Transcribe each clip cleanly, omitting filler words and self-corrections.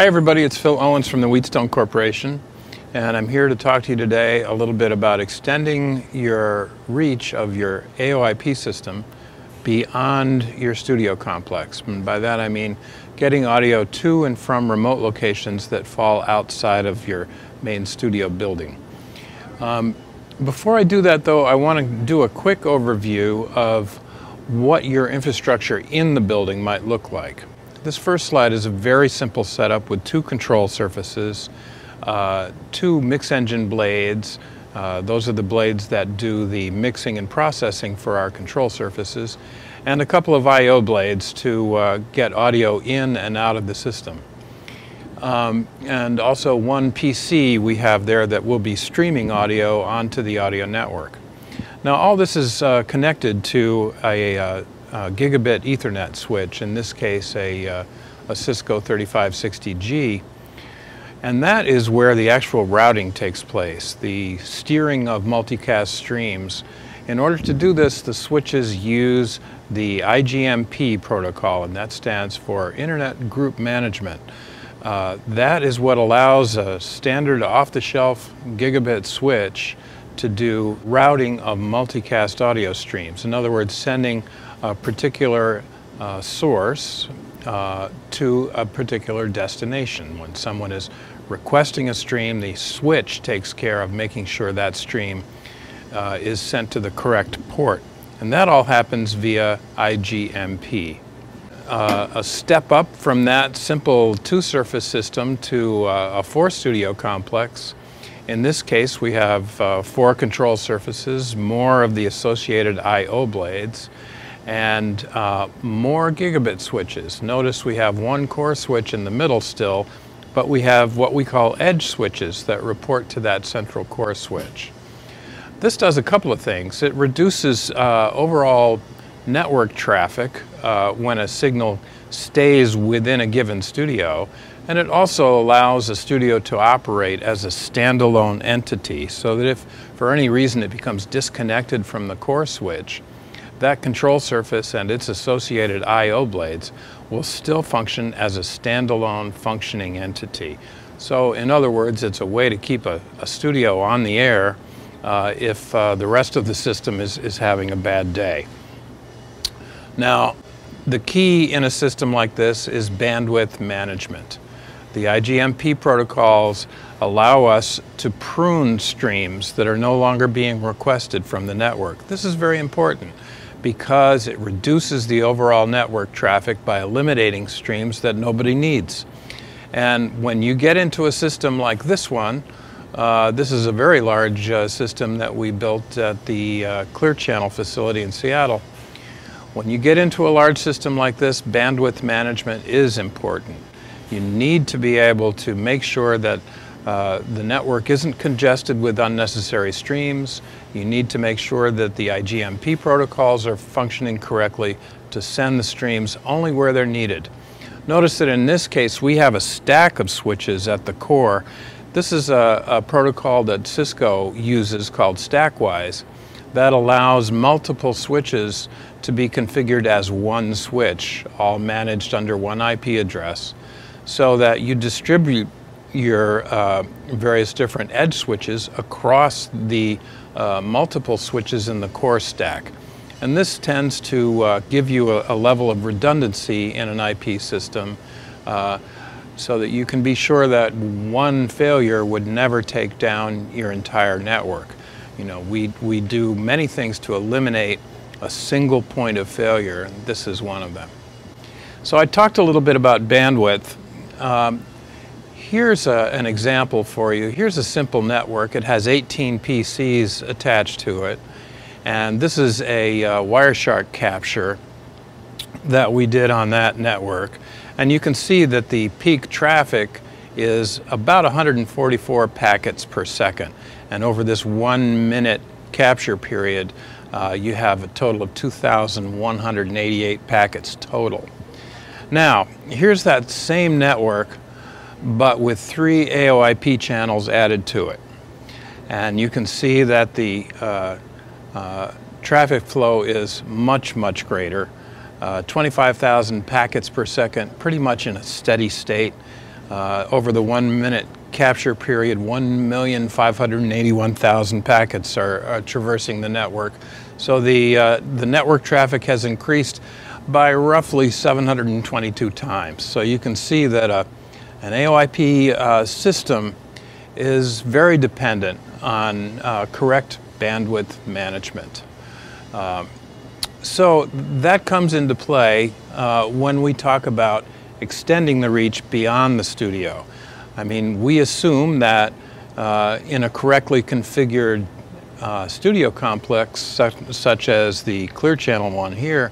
Hi everybody, it's Phil Owens from the Wheatstone Corporation, and I'm here to talk to you today a little bit about extending your reach of your AoIP system beyond your studio complex. And by that I mean getting audio to and from remote locations that fall outside of your main studio building. Before I do that though, I want to do a quick overview of what your infrastructure in the building might look like. This first slide is a very simple setup with two control surfaces, two mix engine blades. Those are the blades that do the mixing and processing for our control surfaces, and a couple of I/O blades to get audio in and out of the system. And also one PC we have there that will be streaming audio onto the audio network. Now all this is connected to a gigabit Ethernet switch, in this case a Cisco 3560G, and that is where the actual routing takes place, the steering of multicast streams. In order to do this, the switches use the IGMP protocol, and that stands for Internet Group Management. That is what allows a standard off-the-shelf gigabit switch to do routing of multicast audio streams. In other words, sending a particular source to a particular destination. When someone is requesting a stream, the switch takes care of making sure that stream is sent to the correct port. And that all happens via IGMP. A step up from that simple two-surface system to a four-studio complex. In this case, we have four control surfaces, more of the associated I/O blades, and more gigabit switches. Notice we have one core switch in the middle still, but we have what we call edge switches that report to that central core switch. This does a couple of things. It reduces overall network traffic when a signal stays within a given studio, and it also allows a studio to operate as a standalone entity, so that if for any reason it becomes disconnected from the core switch, that control surface and its associated I/O blades will still function as a standalone functioning entity. So in other words, it's a way to keep a studio on the air if the rest of the system is having a bad day. Now, the key in a system like this is bandwidth management. The IGMP protocols allow us to prune streams that are no longer being requested from the network. This is very important because it reduces the overall network traffic by eliminating streams that nobody needs. And when you get into a system like this one, this is a very large system that we built at the Clear Channel facility in Seattle. When you get into a large system like this, bandwidth management is important. You need to be able to make sure that the network isn't congested with unnecessary streams. You need to make sure that the IGMP protocols are functioning correctly to send the streams only where they're needed. Notice that in this case we have a stack of switches at the core. This is a protocol that Cisco uses called Stackwise that allows multiple switches to be configured as one switch, all managed under one IP address, so that you distribute your various different edge switches across the multiple switches in the core stack. And this tends to give you a level of redundancy in an IP system so that you can be sure that one failure would never take down your entire network. You know, we do many things to eliminate a single point of failure, and this is one of them. So I talked a little bit about bandwidth. Here's an example for you. Here's a simple network. It has 18 PCs attached to it, and this is a Wireshark capture that we did on that network. And you can see that the peak traffic is about 144 packets per second. And over this 1 minute capture period, you have a total of 2,188 packets total. Now, here's that same network, but with 3 AoIP channels added to it. And you can see that the traffic flow is much, much greater. 25,000 packets per second, pretty much in a steady state. Over the 1 minute capture period, 1,581,000 packets are traversing the network. So the network traffic has increased by roughly 722 times. So you can see that an AoIP system is very dependent on correct bandwidth management. So that comes into play when we talk about extending the reach beyond the studio. I mean, we assume that in a correctly configured studio complex, such as the Clear Channel one here,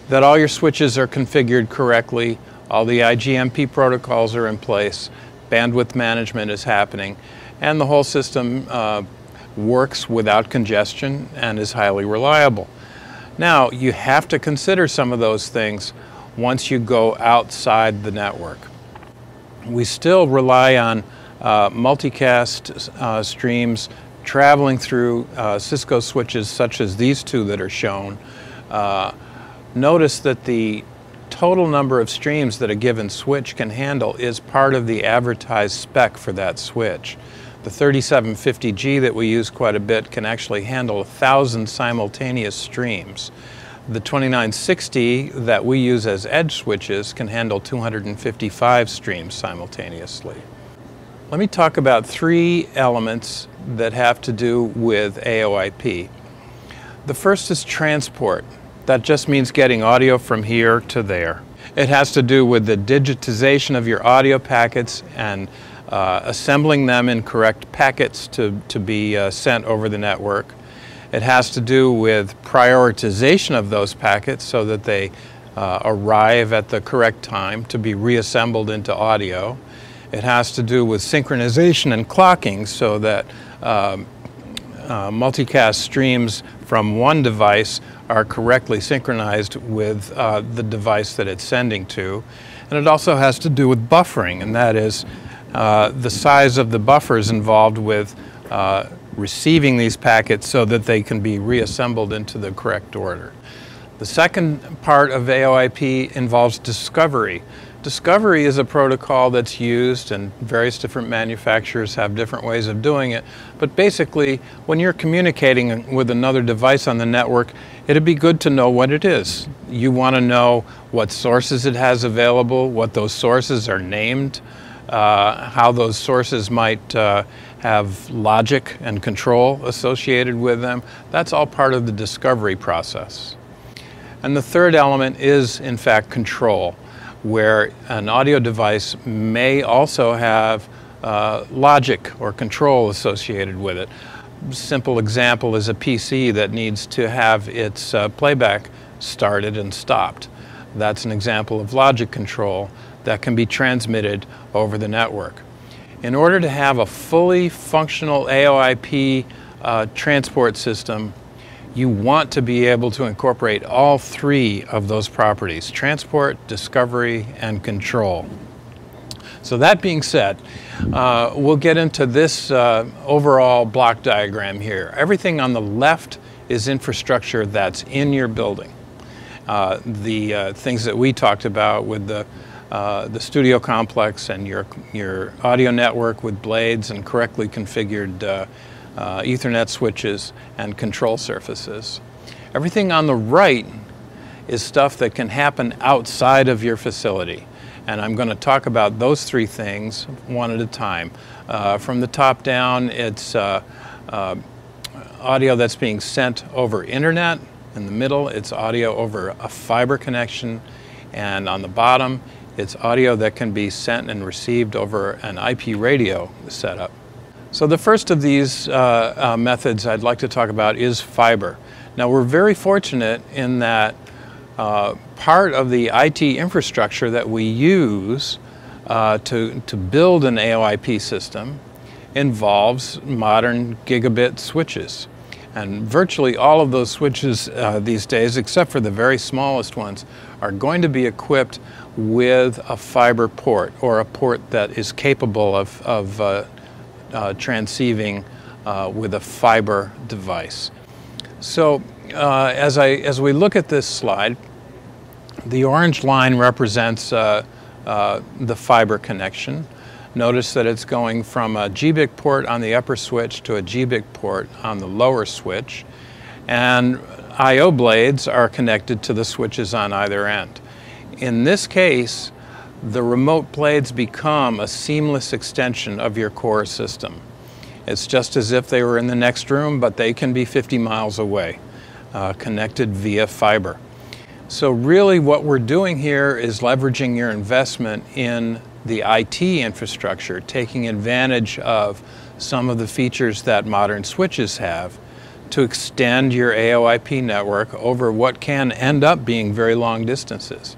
that all your switches are configured correctly, all the IGMP protocols are in place, bandwidth management is happening, and the whole system works without congestion and is highly reliable. Now, you have to consider some of those things once you go outside the network. We still rely on multicast streams traveling through Cisco switches such as these two that are shown. Notice that the total number of streams that a given switch can handle is part of the advertised spec for that switch. The 3750G that we use quite a bit can actually handle 1,000 simultaneous streams. The 2960 that we use as edge switches can handle 255 streams simultaneously. Let me talk about three elements that have to do with AoIP. The first is transport. That just means getting audio from here to there. It has to do with the digitization of your audio packets and assembling them in correct packets to be sent over the network. It has to do with prioritization of those packets so that they arrive at the correct time to be reassembled into audio. It has to do with synchronization and clocking so that multicast streams from one device are correctly synchronized with the device that it's sending to. And it also has to do with buffering, and that is the size of the buffers involved with receiving these packets so that they can be reassembled into the correct order. The second part of AoIP involves discovery. Discovery is a protocol that's used, and various different manufacturers have different ways of doing it. But basically, when you're communicating with another device on the network, it'd be good to know what it is. You want to know what sources it has available, what those sources are named, how those sources might have logic and control associated with them. That's all part of the discovery process. And the third element is, in fact, control, where an audio device may also have logic or control associated with it. A simple example is a PC that needs to have its playback started and stopped. That's an example of logic control that can be transmitted over the network. In order to have a fully functional AoIP transport system, you want to be able to incorporate all three of those properties: transport, discovery, and control. So that being said, we'll get into this overall block diagram here. Everything on the left is infrastructure that's in your building. The things that we talked about with the studio complex and your audio network with blades and correctly configured Ethernet switches and control surfaces. Everything on the right is stuff that can happen outside of your facility. And I'm going to talk about those three things one at a time. From the top down, it's audio that's being sent over internet. In the middle, it's audio over a fiber connection. And on the bottom, it's audio that can be sent and received over an IP radio setup. So the first of these methods I'd like to talk about is fiber. Now, we're very fortunate in that part of the IT infrastructure that we use to build an AoIP system involves modern gigabit switches. And virtually all of those switches these days, except for the very smallest ones, are going to be equipped with a fiber port, or a port that is capable of transceiving with a fiber device. So as we look at this slide, the orange line represents the fiber connection. Notice that it's going from a GBIC port on the upper switch to a GBIC port on the lower switch, and I/O blades are connected to the switches on either end. In this case, the remote blades become a seamless extension of your core system. It's just as if they were in the next room, but they can be 50 miles away, connected via fiber. So really what we're doing here is leveraging your investment in the IT infrastructure, taking advantage of some of the features that modern switches have to extend your AoIP network over what can end up being very long distances.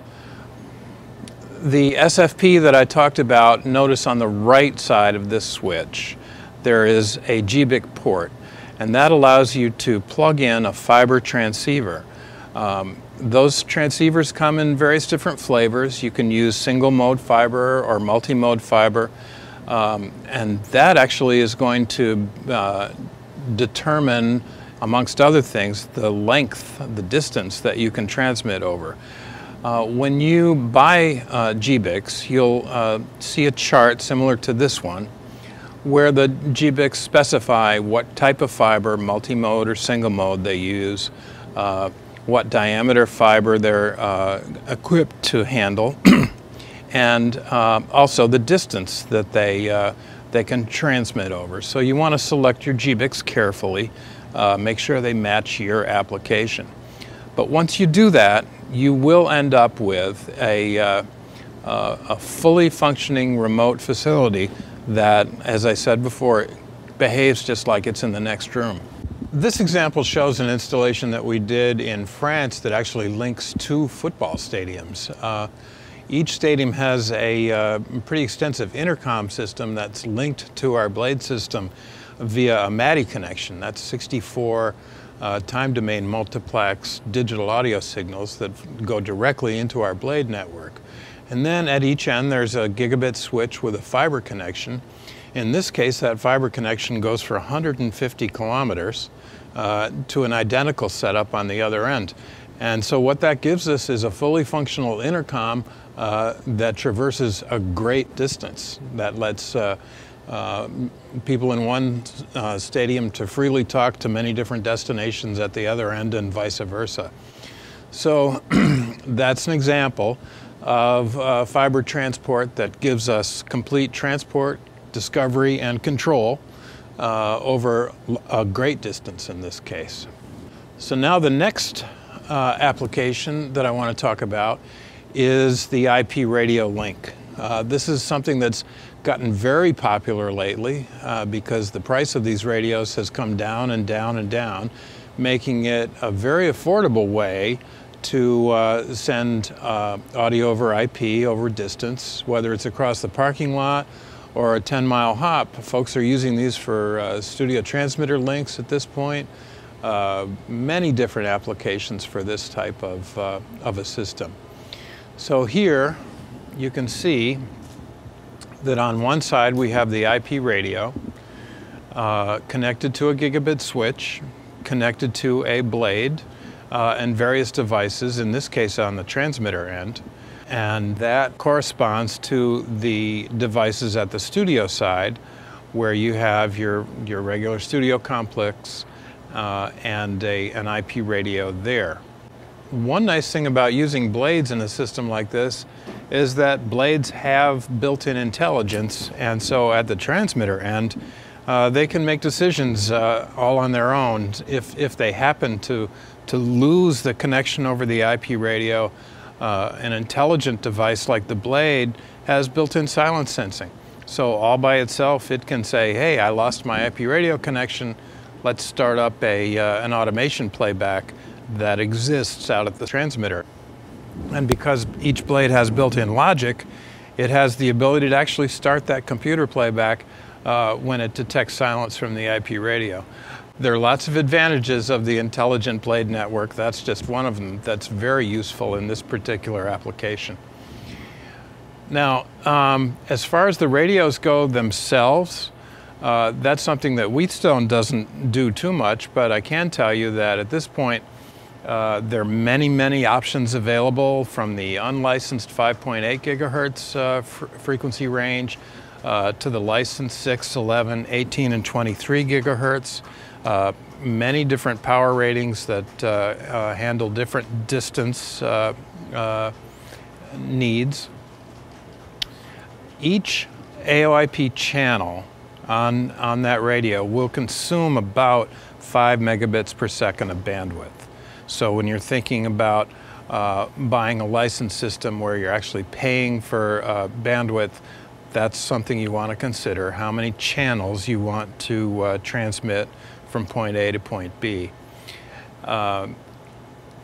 The SFP that I talked about, notice on the right side of this switch, there is a GBIC port, and that allows you to plug in a fiber transceiver. Those transceivers come in various different flavors. You can use single mode fiber or multi-mode fiber, and that actually is going to determine, amongst other things, the length, the distance that you can transmit over. When you buy GBICs, you'll see a chart similar to this one, where the GBICs specify what type of fiber, multi-mode or single mode, they use, what diameter fiber they're equipped to handle, and also the distance that they can transmit over. So you want to select your GBICs carefully, make sure they match your application. But once you do that, you will end up with a fully functioning remote facility that, as I said before, behaves just like it's in the next room. This example shows an installation that we did in France that actually links two football stadiums. Each stadium has a pretty extensive intercom system that's linked to our blade system via a MADI connection. That's 64 time domain multiplex digital audio signals that go directly into our blade network. And then at each end there's a gigabit switch with a fiber connection. In this case, that fiber connection goes for 150 kilometers to an identical setup on the other end. And so what that gives us is a fully functional intercom that traverses a great distance, that lets people in one stadium to freely talk to many different destinations at the other end and vice versa. So that's an example of fiber transport that gives us complete transport, discovery, and control over a great distance in this case. So now the next application that I want to talk about is the IP radio link. This is something that's gotten very popular lately because the price of these radios has come down and down and down, making it a very affordable way to send audio over IP over distance, whether it's across the parking lot or a 10-mile hop. Folks are using these for studio transmitter links at this point. Many different applications for this type of a system. So here you can see that on one side we have the IP radio connected to a gigabit switch, connected to a blade, and various devices, in this case on the transmitter end. And that corresponds to the devices at the studio side, where you have your regular studio complex and an IP radio there. One nice thing about using blades in a system like this is that blades have built-in intelligence, and so at the transmitter end they can make decisions all on their own. If they happen to lose the connection over the IP radio, an intelligent device like the blade has built-in silence sensing. So all by itself it can say, hey, I lost my IP radio connection, let's start up an automation playback that exists out at the transmitter. And because each blade has built-in logic, it has the ability to actually start that computer playback when it detects silence from the IP radio. There are lots of advantages of the intelligent blade network. That's just one of them that's very useful in this particular application. Now, as far as the radios go themselves, that's something that Wheatstone doesn't do too much, but I can tell you that at this point There are many options available, from the unlicensed 5.8 gigahertz frequency range to the licensed 6, 11, 18, and 23 gigahertz. Many different power ratings that handle different distance needs. Each AoIP channel on that radio will consume about 5 megabits per second of bandwidth. So when you're thinking about buying a licensed system where you're actually paying for bandwidth, that's something you want to consider, how many channels you want to transmit from point A to point B.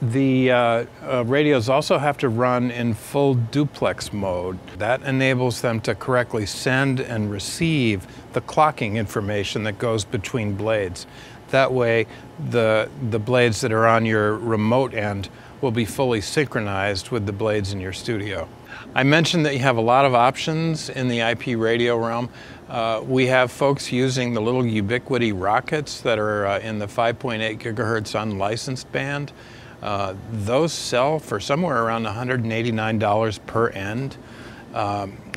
The radios also have to run in full duplex mode. That enables them to correctly send and receive the clocking information that goes between blades. That way, the blades that are on your remote end will be fully synchronized with the blades in your studio. I mentioned that you have a lot of options in the IP radio realm. We have folks using the little Ubiquiti rockets that are in the 5.8 gigahertz unlicensed band. Those sell for somewhere around $189 per end.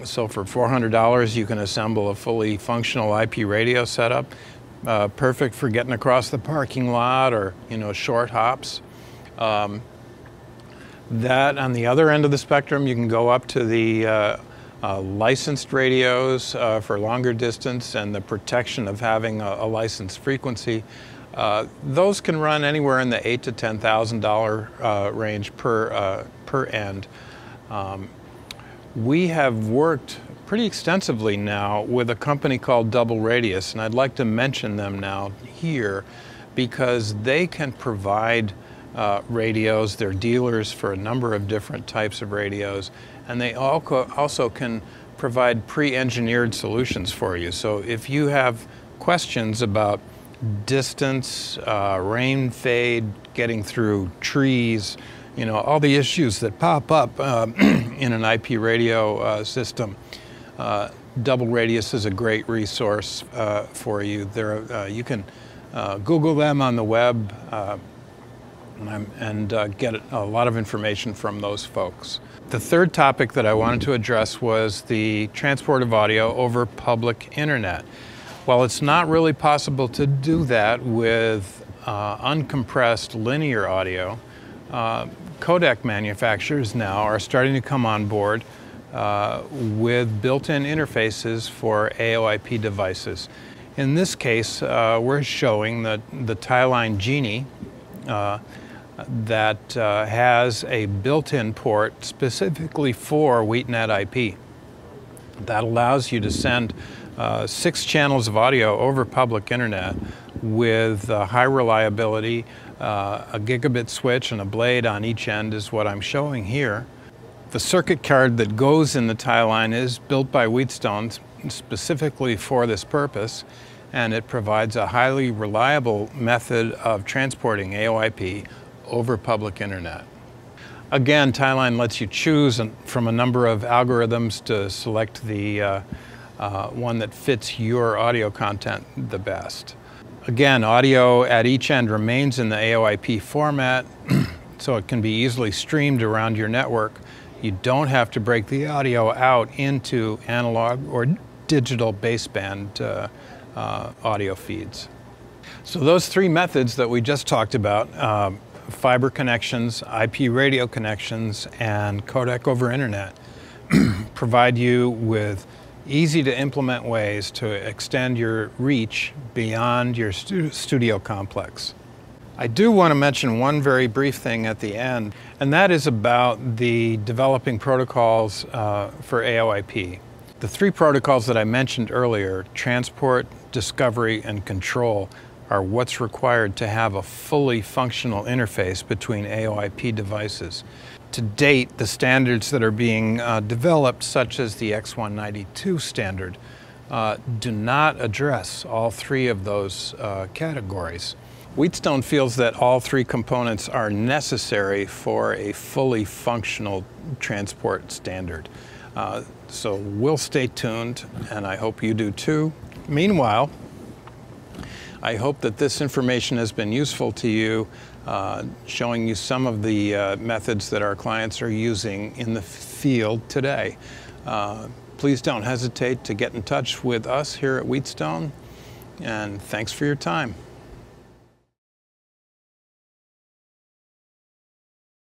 So for $400 you can assemble a fully functional IP radio setup, perfect for getting across the parking lot or, you know, short hops. That on the other end of the spectrum, you can go up to the licensed radios for longer distance and the protection of having a licensed frequency. Those can run anywhere in the $8,000 to $10,000 range per end. We have worked pretty extensively now with a company called Double Radius, and I'd like to mention them now here because they can provide radios. They're dealers for a number of different types of radios, and they also can provide pre-engineered solutions for you. So if you have questions about distance, rain fade, getting through trees, you know, all the issues that pop up in an IP radio system, Double Radius is a great resource for you. You can Google them on the web and get a lot of information from those folks. The third topic that I wanted to address was the transport of audio over public internet. While it's not really possible to do that with uncompressed linear audio, codec manufacturers now are starting to come on board with built-in interfaces for AoIP devices. In this case, we're showing the Tie-Line Genie that has a built-in port specifically for WheatNet-IP. That allows you to send 6 channels of audio over public internet with high reliability. A gigabit switch and a blade on each end is what I'm showing here. The circuit card that goes in the Tie-Line is built by Wheatstone specifically for this purpose, and it provides a highly reliable method of transporting AoIP over public internet. Again, Tie-Line lets you choose from a number of algorithms to select the one that fits your audio content the best. Again, audio at each end remains in the AoIP format, so it can be easily streamed around your network. You don't have to break the audio out into analog or digital baseband audio feeds. So those 3 methods that we just talked about, fiber connections, IP radio connections, and codec over internet, provide you with easy to implement ways to extend your reach beyond your studio complex. I do want to mention one very brief thing at the end, and that is about the developing protocols for AoIP. The 3 protocols that I mentioned earlier, transport, discovery, and control, are what's required to have a fully functional interface between AoIP devices. To date, the standards that are being developed, such as the X192 standard, do not address all 3 of those categories. Wheatstone feels that all 3 components are necessary for a fully functional transport standard. So we'll stay tuned, and I hope you do too. Meanwhile, I hope that this information has been useful to you, showing you some of the methods that our clients are using in the field today. Please don't hesitate to get in touch with us here at Wheatstone, and thanks for your time.